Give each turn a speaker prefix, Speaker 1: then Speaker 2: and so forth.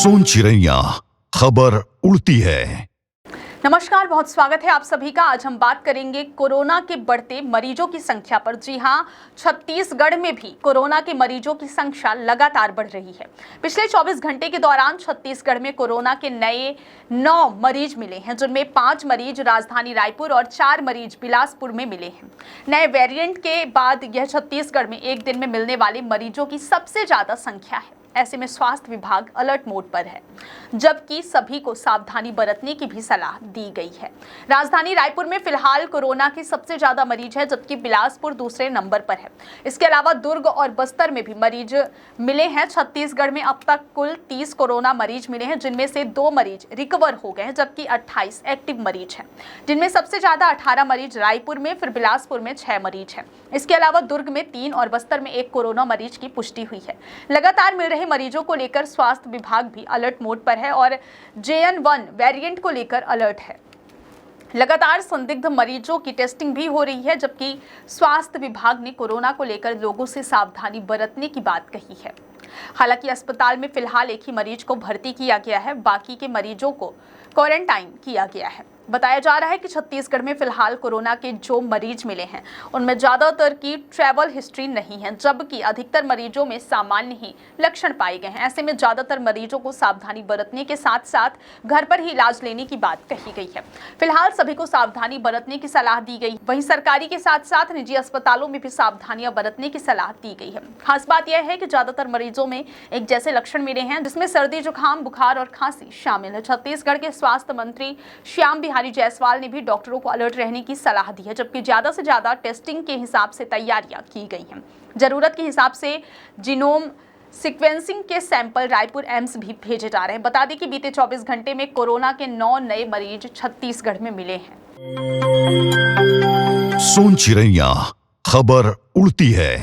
Speaker 1: सोन चिड़ैया खबर उड़ती है।
Speaker 2: नमस्कार, बहुत स्वागत है आप सभी का। आज हम बात करेंगे कोरोना के बढ़ते मरीजों की संख्या पर। जी हां, छत्तीसगढ़ में भी कोरोना के मरीजों की संख्या लगातार बढ़ रही है। पिछले 24 घंटे के दौरान छत्तीसगढ़ में कोरोना के नए 9 मरीज मिले हैं, जिनमें 5 मरीज राजधानी रायपुर और 4 मरीज बिलासपुर में मिले हैं। नए वेरिएंट के बाद यह छत्तीसगढ़ में एक दिन में मिलने वाले मरीजों की सबसे ज्यादा संख्या है। ऐसे में स्वास्थ्य विभाग अलर्ट मोड पर है, जबकि सभी को सावधानी बरतने की भी सलाह दी गई है। राजधानी रायपुर में फिलहाल कोरोना के सबसे ज्यादा मरीज है, जबकि बिलासपुर दूसरे नंबर पर है। इसके अलावा दुर्ग और बस्तर में भी मरीज मिले हैं। छत्तीसगढ़ में अब तक कुल 30 कोरोना मरीज मिले हैं, जिनमें से 2 मरीज रिकवर हो गए हैं, जबकि 28 एक्टिव मरीज हैं, जिनमें सबसे ज्यादा 18 मरीज रायपुर में, फिर बिलासपुर में 6 मरीज हैं। इसके अलावा दुर्ग में 3 और बस्तर में 1 कोरोना मरीज की पुष्टि हुई है। लगातार मिल रहे मरीजों को लेकर स्वास्थ्य विभाग भी अलर्ट मोड पर है और JN1 वेरिएंट को लेकर अलर्ट है। लगातार संदिग्ध मरीजों की टेस्टिंग भी हो रही है, जबकि स्वास्थ्य विभाग ने कोरोना को लेकर लोगों से सावधानी बरतने की बात कही है। हालांकि अस्पताल में फिलहाल एक ही मरीज को भर्ती किया गया है, बाकी के मरीजों को क्वारंटाइन किया गया है। बताया जा रहा है कि छत्तीसगढ़ में फिलहाल कोरोना के जो मरीज मिले हैं, उनमें ज्यादातर की ट्रैवल हिस्ट्री नहीं है, जबकि अधिकतर मरीजों में सामान्य ही लक्षण पाए गए हैं। ऐसे में ज्यादातर मरीजों को सावधानी बरतने के साथ साथ घर पर ही इलाज लेने की बात कही गई है। फिलहाल सभी को सावधानी बरतने की सलाह दी गई। वहीं सरकारी के साथ साथ निजी अस्पतालों में भी सावधानियां बरतने की सलाह दी गई है। खास बात यह है कि ज्यादातर मरीजों में एक जैसे लक्षण मिले हैं, जिसमें सर्दी, जुकाम, बुखार और खांसी शामिल है। छत्तीसगढ़ के स्वास्थ्य मंत्री श्याम बिहारी जायसवाल ने भी डॉक्टरों को अलर्ट रहने की सलाह दी है, जबकि ज्यादा से ज्यादा टेस्टिंग के हिसाब से तैयारियां की गई हैं। जरूरत के हिसाब से जीनोम सीक्वेंसिंग के सैंपल रायपुर एम्स भी भेजे जा रहे हैं। बता दें कि बीते 24 घंटे में कोरोना के 9 नए मरीज छत्तीसगढ़ में मिले हैं।
Speaker 1: सोन चिड़ैया खबर उड़ती है।